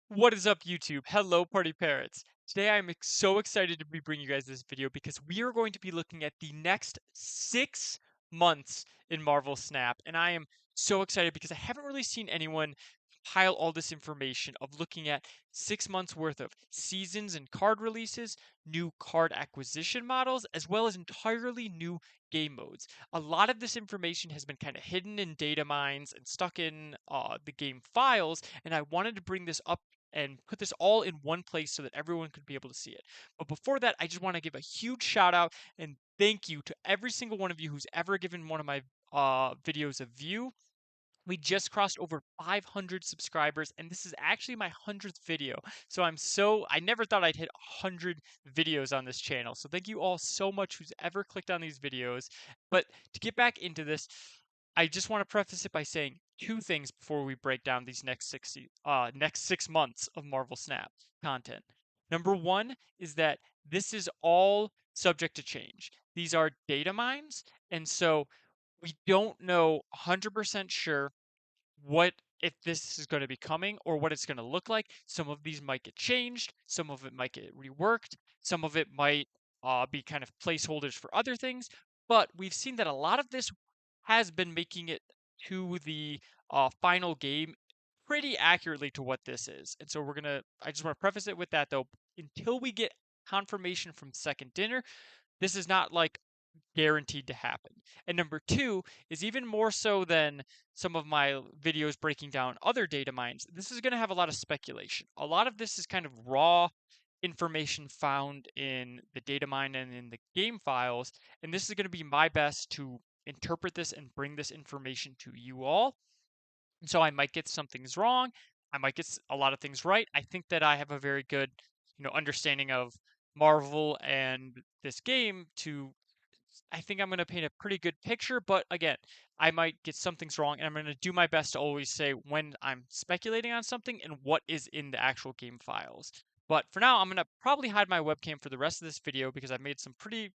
What is up, YouTube? Hello, Party Parrots. Today I'm so excited to be bringing you guys this video because we are going to be looking at the next 6 months in Marvel Snap. And I am so excited because I haven't really seen anyone compile all this information of looking at 6 months worth of seasons and card releases, new card acquisition models, as well as entirely new game modes. A lot of this information has been kind of hidden in data mines and stuck in the game files, and I wanted to bring this up and put this all in one place so that everyone could be able to see it. But before that, I just want to give a huge shout out and thank you to every single one of you who's ever given one of my videos a view. We just crossed over 500 subscribers, and this is actually my 100th video. So I never thought I'd hit 100 videos on this channel. So thank you all so much who's ever clicked on these videos. But to get back into this, I just want to preface it by saying two things before we break down these next 6 months of Marvel Snap content. Number one is that this is all subject to change. These are data mines, and so we don't know 100% sure what if this is going to be coming or what it's going to look like. Some of these might get changed, some of it might get reworked, some of it might be kind of placeholders for other things. But we've seen that a lot of this has been making it to the final game pretty accurately to what this is. And so I just want to preface it with that though. Until we get confirmation from Second Dinner, this is not like guaranteed to happen. And number two is even more so than some of my videos breaking down other data mines, this is going to have a lot of speculation. A lot of this is kind of raw information found in the data mine and in the game files. And this is going to be my best to interpret this and bring this information to you all. And so I might get some things wrong. I might get a lot of things right. I think that I have a very good, understanding of Marvel and this game to I think I'm going to paint a pretty good picture, but again, I might get some things wrong, and I'm going to do my best to always say when I'm speculating on something and what is in the actual game files. But for now, I'm going to probably hide my webcam for the rest of this video because I've made some pretty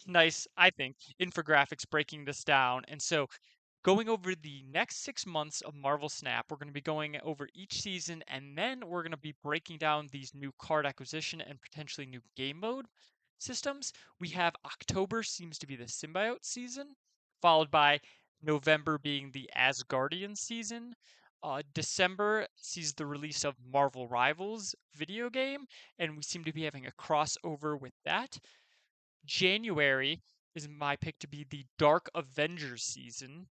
nice, I think, infographics breaking this down. And so, going over the next 6 months of Marvel Snap, we're going to be going over each season, and then we're going to be breaking down these new card acquisition and potentially new game mode systems. We have October seems to be the Symbiote season, followed by November being the Asgardian season. December sees the release of Marvel Rivals video game, and we seem to be having a crossover with that. January is my pick to be the Dark Avengers season.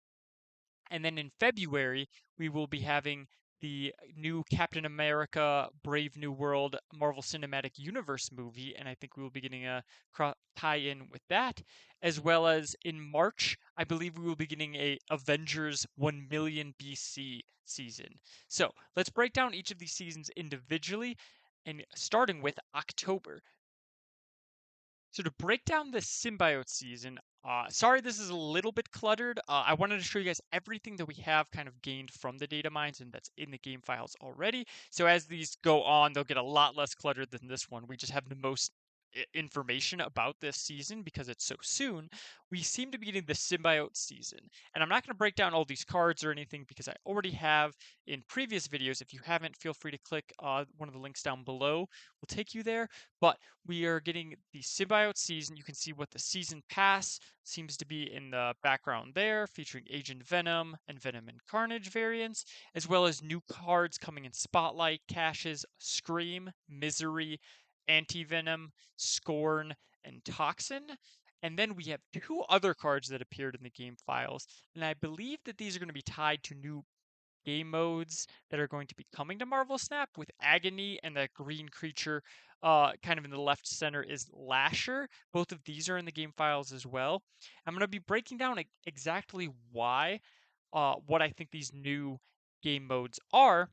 And then in February, we will be having the new Captain America Brave New World Marvel Cinematic Universe movie. And I think we will be getting a tie in with that. As well as in March, I believe we will be getting a Avengers 1 million BC season. So let's break down each of these seasons individually and starting with October. So to break down the Symbiote season, sorry this is a little bit cluttered. I wanted to show you guys everything that we have kind of gained from the data mines and that's in the game files already. So as these go on, they'll get a lot less cluttered than this one. We just have the most information about this season because it's so soon. We seem to be getting the Symbiote season. And I'm not going to break down all these cards or anything because I already have in previous videos. If you haven't, feel free to click one of the links down below. Will take you there. But we are getting the Symbiote season. You can see what the season pass seems to be in the background there, featuring Agent Venom and Venom and Carnage variants, as well as new cards coming in Spotlight, Caches, Scream, Misery, Anti-Venom, Scorn, and Toxin. And then we have two other cards that appeared in the game files, and I believe that these are going to be tied to new game modes that are going to be coming to Marvel Snap with Agony and that green creature kind of in the left center is Lasher. Both of these are in the game files as well. I'm going to be breaking down exactly why, what I think these new game modes are,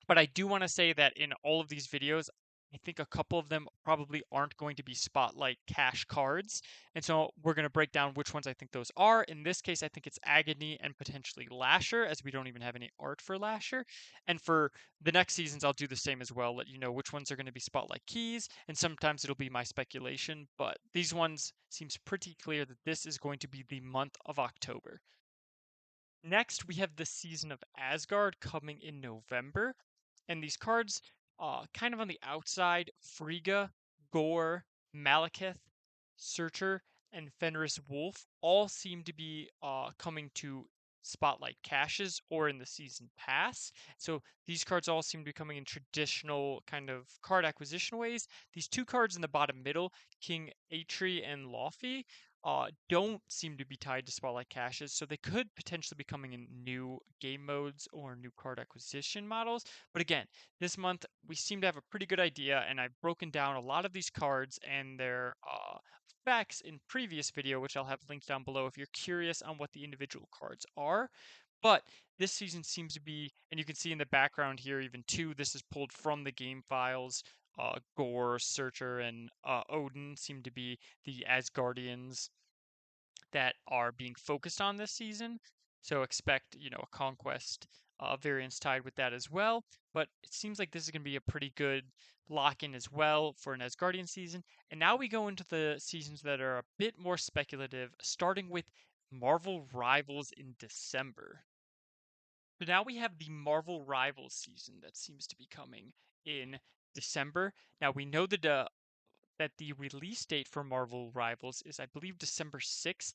but I do want to say that in all of these videos, I think a couple of them probably aren't going to be Spotlight cash cards. And so we're going to break down which ones I think those are. In this case, I think it's Agony and potentially Lasher, as we don't even have any art for Lasher. And for the next seasons, I'll do the same as well, let you know which ones are going to be Spotlight keys. And sometimes it'll be my speculation, but these ones seems pretty clear that this is going to be the month of October. Next, we have the season of Asgard coming in November. And these cards, kind of on the outside, Frigga, Gore, Malekith, Searcher, and Fenris Wolf all seem to be coming to Spotlight caches or in the season pass. So these cards all seem to be coming in traditional kind of card acquisition ways. These two cards in the bottom middle, King Atri and Laufey, don't seem to be tied to Spotlight caches, so they could potentially be coming in new game modes or new card acquisition models. But again, this month we seem to have a pretty good idea, and I've broken down a lot of these cards and their effects in previous video, which I'll have linked down below if you're curious on what the individual cards are. But this season seems to be, and you can see in the background here even too, this is pulled from the game files. Gore, Searcher, and Odin seem to be the Asgardians that are being focused on this season. So expect, a conquest variance tied with that as well. But it seems like this is going to be a pretty good lock-in as well for an Asgardian season. And now we go into the seasons that are a bit more speculative, starting with Marvel Rivals in December. So now we have the Marvel Rivals season that seems to be coming in December. Now we know that the release date for Marvel Rivals is, I believe, December 6th.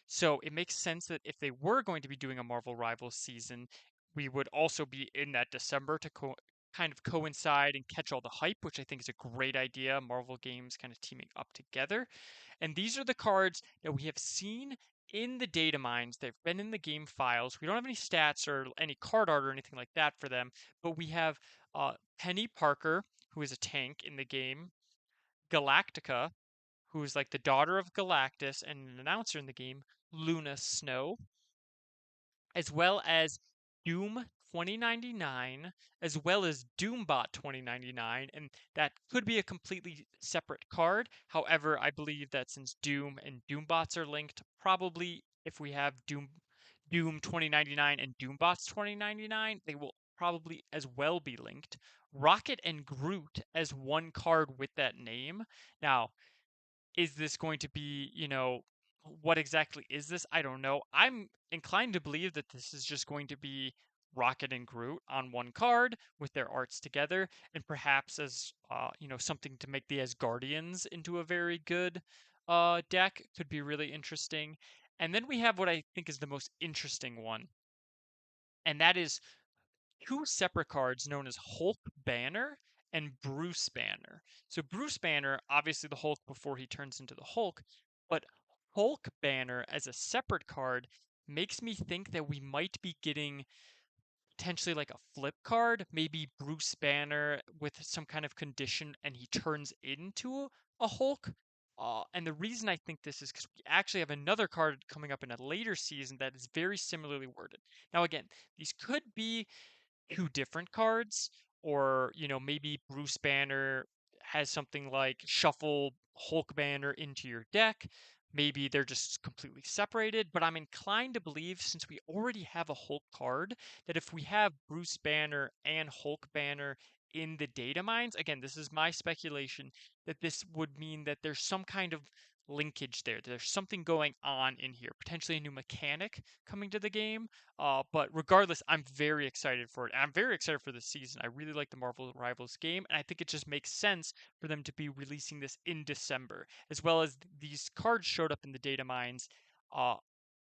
So it makes sense that if they were going to be doing a Marvel Rivals season, we would also be in that December to kind of coincide and catch all the hype, which I think is a great idea. Marvel games kind of teaming up together. And these are the cards that we have seen in the data mines. They've been in the game files. We don't have any stats or any card art or anything like that for them, but we have Penny Parker, who is a tank in the game, Galactica, who's like the daughter of Galactus and an announcer in the game, Luna Snow, as well as Doom 2099, as well as Doombot 2099, and that could be a completely separate card. However, I believe that since Doom and Doombots are linked, probably if we have Doom 2099 and Doombots 2099, they will probably as well be linked. Rocket and Groot as one card with that name. Now, is this going to be, what exactly is this? I don't know. I'm inclined to believe that this is just going to be Rocket and Groot on one card with their arts together, and perhaps as something to make the Asgardians into a very good deck could be really interesting. And then we have what I think is the most interesting one, and that is two separate cards known as Hulk Banner and Bruce Banner. So Bruce Banner, obviously the Hulk before he turns into the Hulk, but Hulk Banner as a separate card makes me think that we might be getting potentially like a flip card, maybe Bruce Banner with some kind of condition and he turns into a Hulk. And the reason I think this is because we actually have another card coming up in a later season that is very similarly worded. Now, again, these could be two different cards, or maybe Bruce Banner has something like shuffle Hulk Banner into your deck. Maybe they're just completely separated, but I'm inclined to believe, since we already have a Hulk card, that if we have Bruce Banner and Hulk Banner in the data mines, again, this is my speculation, that this would mean that there's some kind of linkage there. There's something going on in here, potentially a new mechanic coming to the game. But regardless, I'm very excited for it. I'm very excited for this season. I really like the Marvel Rivals game, and I think it just makes sense for them to be releasing this in December, as well as these cards showed up in the data mines, uh,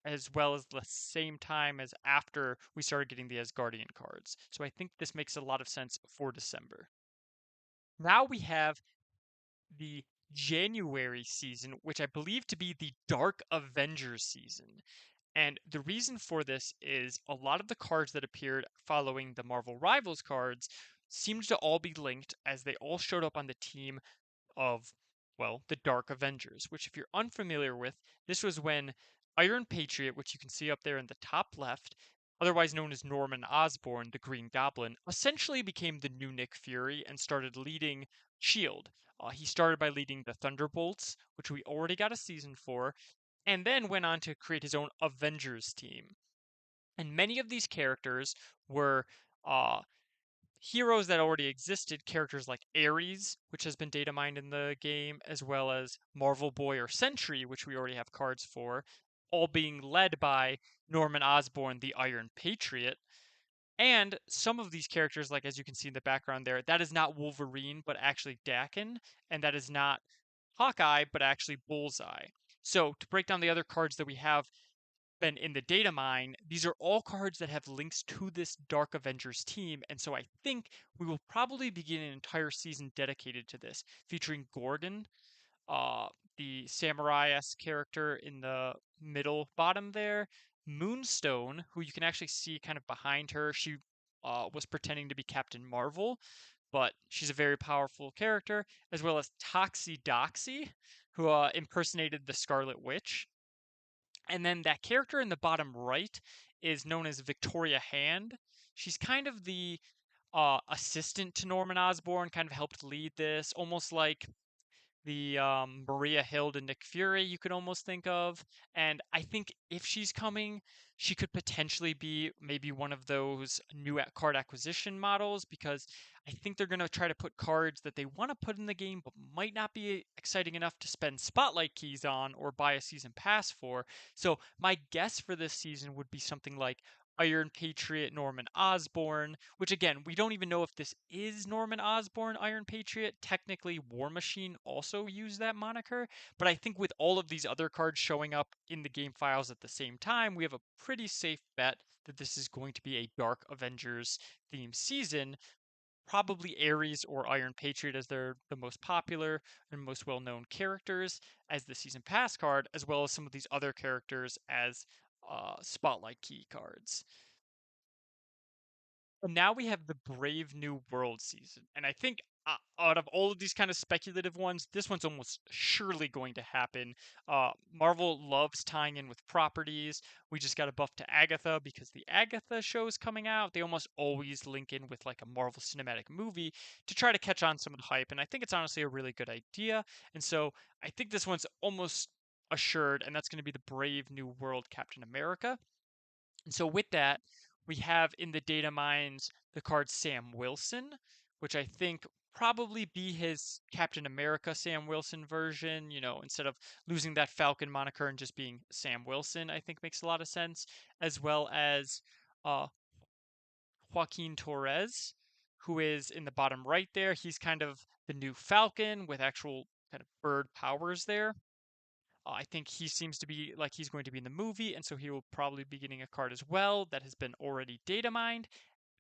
as well as the same time as after we started getting the Asgardian cards. So I think this makes a lot of sense for December. Now we have the January season, which I believe to be the Dark Avengers season. And the reason for this is a lot of the cards that appeared following the Marvel Rivals cards seemed to all be linked, as they all showed up on the team of, well, the Dark Avengers, which, if you're unfamiliar with, this was when Iron Patriot, which you can see up there in the top left, otherwise known as Norman Osborn, the Green Goblin, essentially became the new Nick Fury and started leading S.H.I.E.L.D. He started by leading the Thunderbolts, which we already got a season for, and then went on to create his own Avengers team. And many of these characters were uh, heroes that already existed, characters like Ares, which has been data mined in the game, as well as Marvel Boy or Sentry, which we already have cards for, all being led by Norman Osborn, the Iron Patriot. And some of these characters, like as you can see in the background there, that is not Wolverine, but actually Dakin, and that is not Hawkeye, but actually Bullseye. So to break down the other cards that we have been in the data mine, these are all cards that have links to this Dark Avengers team, and so I think we will probably begin an entire season dedicated to this, featuring Gorgon, uh, the samurai-esque character in the middle bottom there, Moonstone, who you can actually see kind of behind her. She was pretending to be Captain Marvel, but she's a very powerful character, as well as Toxie, who impersonated the Scarlet Witch. And then that character in the bottom right is known as Victoria Hand. She's kind of the assistant to Norman Osborn, kind of helped lead this, almost like the Maria Hild and Nick Fury you could almost think of. And I think if she's coming, she could potentially be maybe one of those new card acquisition models because I think they're going to try to put cards that they want to put in the game but might not be exciting enough to spend spotlight keys on or buy a season pass for. So my guess for this season would be something like Iron Patriot Norman Osborn, which again, we don't even know if this is Norman Osborn Iron Patriot. Technically, War Machine also used that moniker, but I think with all of these other cards showing up in the game files at the same time, we have a pretty safe bet that this is going to be a Dark Avengers themed season. Probably Ares or Iron Patriot as they're the most popular and most well known characters as the season pass card, as well as some of these other characters as spotlight key cards. And now we have the Brave New World season. And I think out of all of these kind of speculative ones, this one's almost surely going to happen. Marvel loves tying in with properties. We just got a buff to Agatha because the Agatha show is coming out. They almost always link in with like a Marvel cinematic movie to try to catch on some of the hype. And I think it's honestly a really good idea. And so I think this one's almost assured, and that's going to be the Brave New World Captain America. And so with that, we have in the data mines the card Sam Wilson, which I think probably be his Captain America Sam Wilson version, instead of losing that Falcon moniker and just being Sam Wilson, I think makes a lot of sense, as well as uh, Joaquin Torres, who is in the bottom right there. He's kind of the new Falcon with actual kind of bird powers there. I think he seems to be like he's going to be in the movie, and so he will probably be getting a card as well that has been already data mined.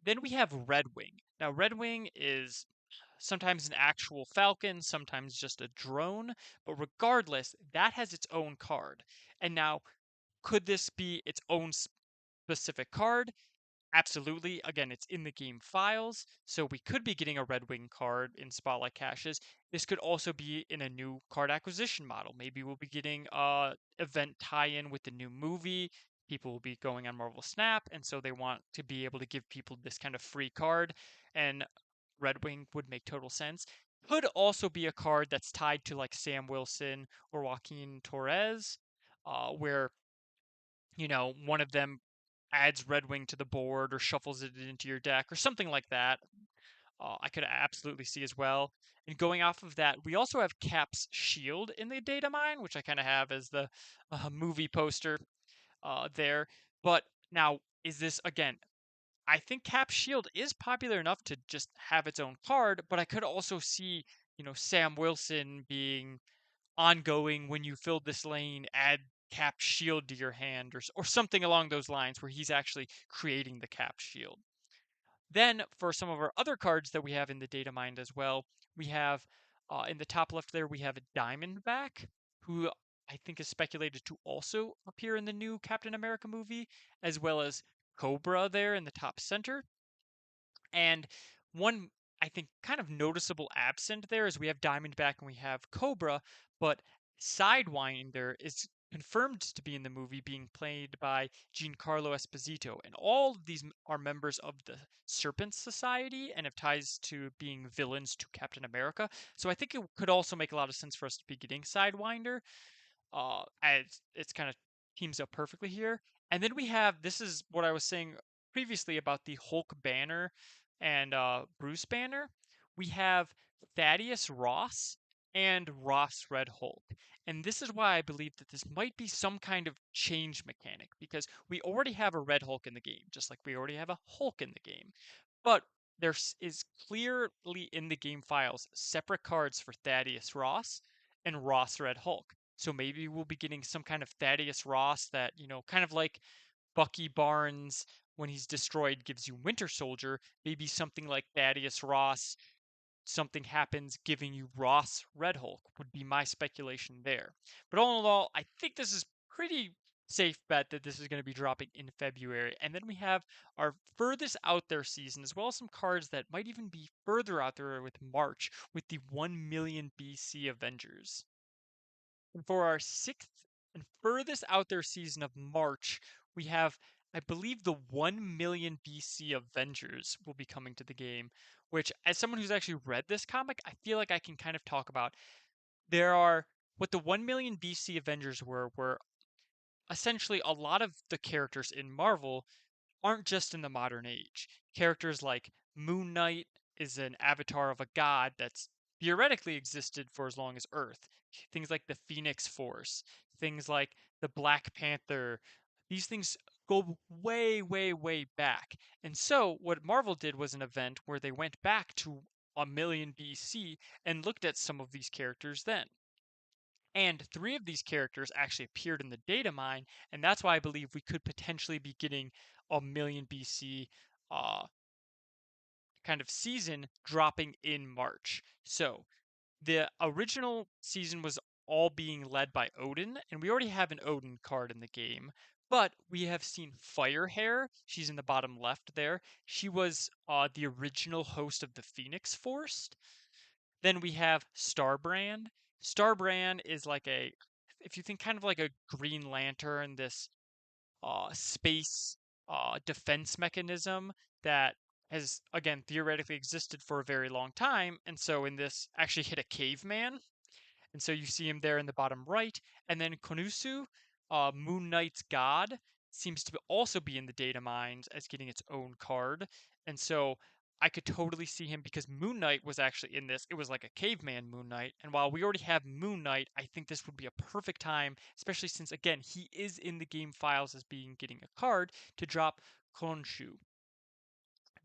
Then we have Red Wing. Now, Red Wing is sometimes an actual falcon, sometimes just a drone, but regardless, that has its own card. And now, could this be its own specific card? Absolutely. Again, it's in the game files, so we could be getting a Red Wing card in Spotlight Caches. This could also be in a new card acquisition model. Maybe we'll be getting a event tie-in with the new movie. People will be going on Marvel Snap, and so they want to be able to give people this kind of free card, and Red Wing would make total sense. Could also be a card that's tied to like Sam Wilson or Joaquin Torres, where one of them adds Red Wing to the board or shuffles it into your deck or something like that. I could absolutely see as well. And going off of that, we also have Cap's shield in the data mine, which I kind of have as the movie poster there. But now, is this again? I think Cap's shield is popular enough to just have its own card, but I could also see, Sam Wilson being ongoing when you fill this lane, add cap shield to your hand or something along those lines where he's actually creating the cap shield. Then for some of our other cards that we have in the data mine as well, we have in the top left there, we have a Diamondback, who I think is speculated to also appear in the new Captain America movie, as well as Cobra there in the top center. And one, I think, kind of noticeable absent there is we have Diamondback and we have Cobra, but Sidewinder is confirmed to be in the movie, being played by Giancarlo Esposito. And all of these are members of the Serpent Society and have ties to being villains to Captain America. So I think it could also make a lot of sense for us to be getting Sidewinder as it's kind of teams up perfectly here. And then we have this is what I was saying previously about the Hulk Banner and Bruce Banner. We have Thaddeus Ross and Ross Red Hulk. And this is why I believe that this might be some kind of change mechanic because we already have a Red Hulk in the game, just like we already have a Hulk in the game. But there is clearly in the game files separate cards for Thaddeus Ross and Ross Red Hulk. So maybe we'll be getting some kind of Thaddeus Ross that, kind of like Bucky Barnes when he's destroyed gives you Winter Soldier, maybe something like Thaddeus Ross, something happens giving you Ross Red Hulk would be my speculation there. But all in all, I think this is pretty safe bet that this is going to be dropping in February. And then we have our furthest out there season, as well as some cards that might even be further out there with March, with the 1 million BC Avengers. And for our sixth and furthest out there season of March, we have, I believe, the 1 million BC Avengers will be coming to the game, which, as someone who's actually read this comic, I feel like I can kind of talk about. There are what the 1 million BC Avengers were essentially a lot of the characters in Marvel aren't just in the modern age. Characters like Moon Knight is an avatar of a god that's theoretically existed for as long as Earth. Things like the Phoenix Force, things like the Black Panther, these things go way, way, way back. And so, what Marvel did was an event where they went back to a million BC and looked at some of these characters then. And three of these characters actually appeared in the data mine, and that's why I believe we could potentially be getting a million BC uh, kind of season dropping in March. So the original season was all being led by Odin, and we already have an Odin card in the game. But we have seen Firehair. She's in the bottom left there. She was the original host of the Phoenix Force. Then we have Starbrand. Starbrand is like if you think kind of like a Green Lantern, this space defense mechanism that has, again, theoretically existed for a very long time. And so in this, actually hit a caveman, and so you see him there in the bottom right. And then Konusu, Moon Knight's god, seems to also be in the data mines as getting its own card. And so I could totally see him because Moon Knight was actually in this. It was like a caveman Moon Knight. And while we already have Moon Knight, I think this would be a perfect time, especially since, again, he is in the game files as being getting a card to drop Khonshu.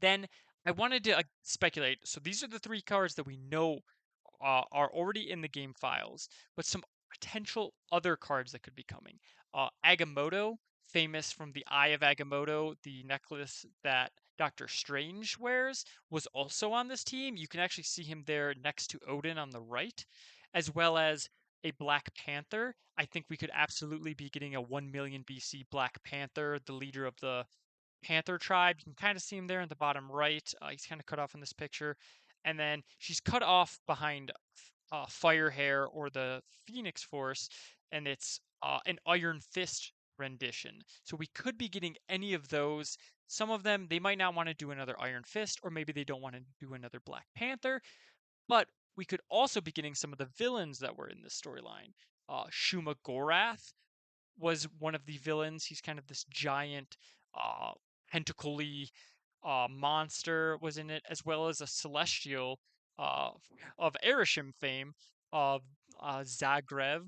Then I wanted to speculate. So these are the three cards that we know are already in the game files, but some potential other cards that could be coming. Agamotto, famous from the Eye of Agamotto, the necklace that Doctor Strange wears, was also on this team. You can actually see him there next to Odin on the right, as well as a Black Panther. I think we could absolutely be getting a 1 million BC Black Panther, the leader of the Panther tribe. You can kind of see him there in the bottom right. He's kind of cut off in this picture. And then she's cut off behind Firehair or the Phoenix Force, and it's an Iron Fist rendition. So we could be getting any of those. Some of them, they might not want to do another Iron Fist, or maybe they don't want to do another Black Panther, but we could also be getting some of the villains that were in this storyline. Shuma Gorath was one of the villains. He's kind of this giant, uh, tentacly monster was in it, as well as a celestial uh, of Erishim fame of Zagrev,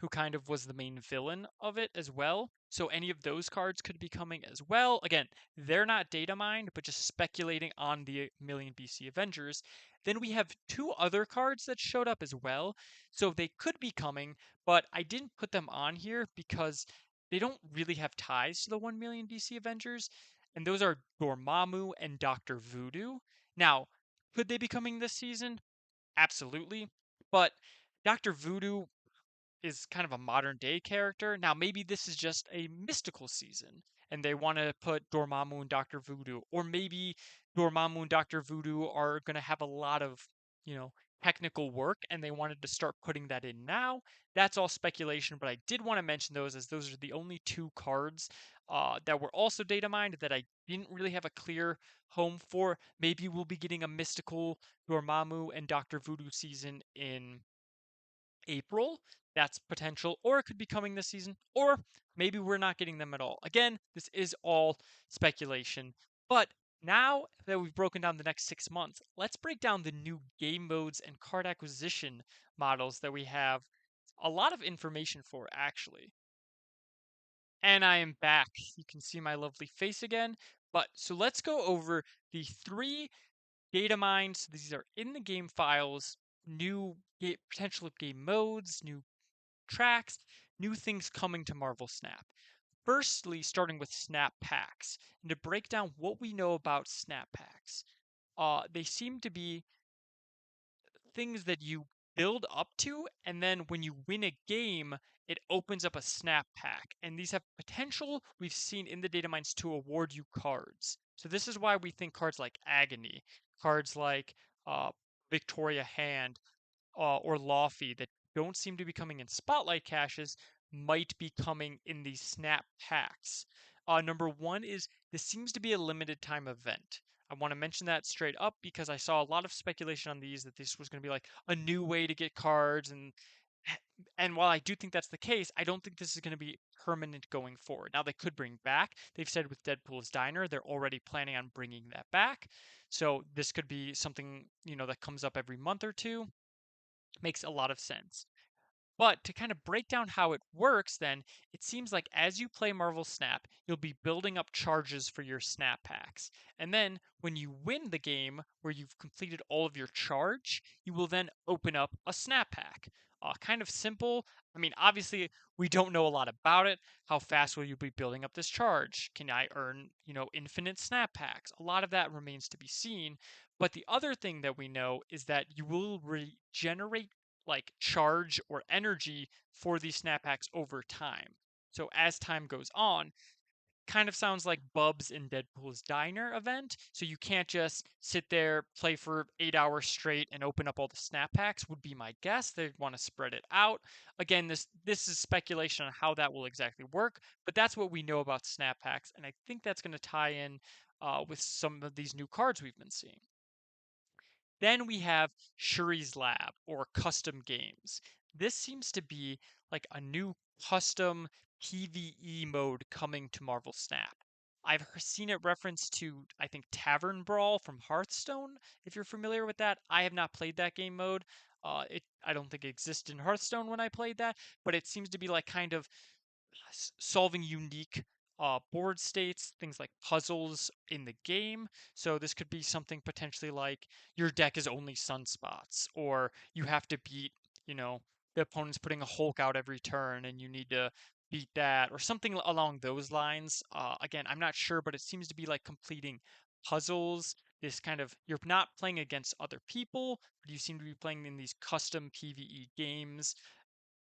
who kind of was the main villain of it as well. So any of those cards could be coming as well. Again, they're not data mined, but just speculating on the Million BC Avengers. Then we have two other cards that showed up as well. So they could be coming, but I didn't put them on here because they don't really have ties to the 1 million BC Avengers. And those are Dormammu and Dr. Voodoo. Now, could they be coming this season? Absolutely. But Dr. Voodoo is kind of a modern day character. Now, maybe this is just a mystical season and they want to put Dormammu and Dr. Voodoo, or maybe Dormammu and Dr. Voodoo are going to have a lot of, you know, technical work and they wanted to start putting that in now. That's all speculation, but I did want to mention those as those are the only two cards that were also data mined that I didn't really have a clear home for. Maybe we'll be getting a mystical Dormammu and Dr. Voodoo season in April. That's potential, or it could be coming this season, or maybe we're not getting them at all. Again, this is all speculation, but Now that we've broken down the next 6 months, let's break down the new game modes and card acquisition models that we have a lot of information for, actually. And I am back. You can see my lovely face again. But so let's go over the three data mines. These are in the game files, potential game modes, new tracks, new things coming to Marvel Snap. Firstly, starting with Snap packs, and to break down what we know about Snap packs. They seem to be things that you build up to, and then when you win a game, it opens up a snap pack. And these have potential, we've seen in the data mines, to award you cards. So this is why we think cards like Agony, cards like uh, Victoria Hand, or Lawfy that don't seem to be coming in spotlight caches might be coming in these snap packs. Number one is this seems to be a limited time event. I want to mention that straight up because I saw a lot of speculation on these that this was going to be like a new way to get cards, and while I do think that's the case, I don't think this is going to be permanent going forward. Now they could bring back. They've said with Deadpool's Diner, they're already planning on bringing that back. So this could be something, that comes up every month or two. Makes a lot of sense. But to kind of break down how it works, then, it seems like as you play Marvel Snap, you'll be building up charges for your Snap packs. And then when you win the game where you've completed all of your charge, you will then open up a Snap pack. Kind of simple. I mean, obviously, we don't know a lot about it. How fast will you be building up this charge? Can I earn, infinite Snap packs? A lot of that remains to be seen. But the other thing that we know is that you will regenerate like charge or energy for these snap hacks over time. So as time goes on, kind of sounds like Bubs in Deadpool's Diner event. So you can't just sit there, play for 8 hours straight, and open up all the snap packs, would be my guess. They'd want to spread it out. Again, this is speculation on how that will exactly work, but that's what we know about snap packs, and I think that's going to tie in with some of these new cards we've been seeing. Then we have Shuri's Lab or custom games. This seems to be like a new custom PvE mode coming to Marvel Snap. I've seen it referenced to, I think, Tavern Brawl from Hearthstone. If you're familiar with that, I have not played that game mode. I don't think it existed in Hearthstone when I played that, but it seems to be like kind of solving unique board states, things like puzzles in the game. So this could be something potentially like your deck is only sunspots, or you have to beat, the opponent's putting a Hulk out every turn and you need to beat that, or something along those lines. Again, I'm not sure, but it seems to be like completing puzzles. This kind of, you're not playing against other people, but you seem to be playing in these custom PvE games.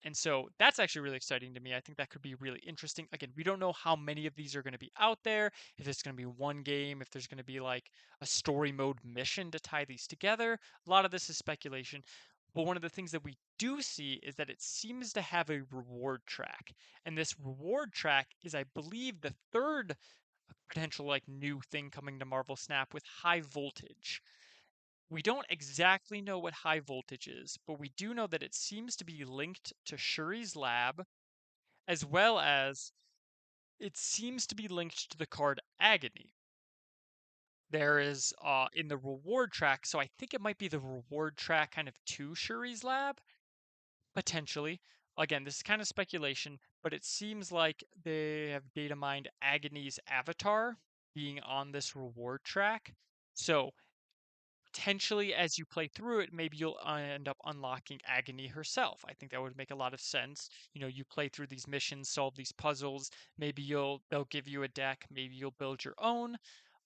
And so that's actually really exciting to me. I think that could be really interesting. Again, we don't know how many of these are going to be out there, if it's going to be one game, if there's going to be like a story mode mission to tie these together. A lot of this is speculation. But one of the things that we do see is that it seems to have a reward track. And this reward track is, I believe, the third potential like new thing coming to Marvel Snap with high voltage. We don't exactly know what high voltage is, but we do know that it seems to be linked to Shuri's lab, as well as it seems to be linked to the card Agony. There is in the reward track, so I think it might be the reward track kind of to Shuri's lab, potentially. Again, this is kind of speculation, but it seems like they have data mined Agony's avatar being on this reward track. So potentially as you play through it, maybe you'll end up unlocking Agony herself. I think that would make a lot of sense. You play through these missions, solve these puzzles. Maybe they'll give you a deck. Maybe you'll build your own.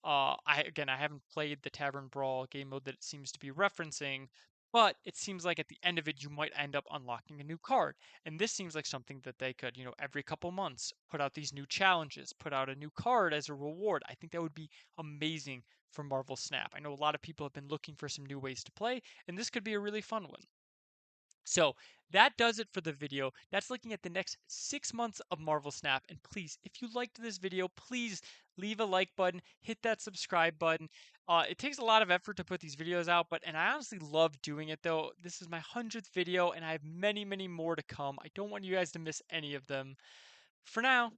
I haven't played the Tavern Brawl game mode that it seems to be referencing, but it seems like at the end of it, you might end up unlocking a new card. And this seems like something that they could, every couple months put out these new challenges, put out a new card as a reward. I think that would be amazing for Marvel Snap. I know a lot of people have been looking for some new ways to play, and this could be a really fun one. So that does it for the video. That's looking at the next 6 months of Marvel Snap. And please, if you liked this video, please leave a like button, hit that subscribe button. It takes a lot of effort to put these videos out, and I honestly love doing it though. This is my 100th video, and I have many, many more to come. I don't want you guys to miss any of them. For now,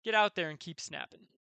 get out there and keep snapping.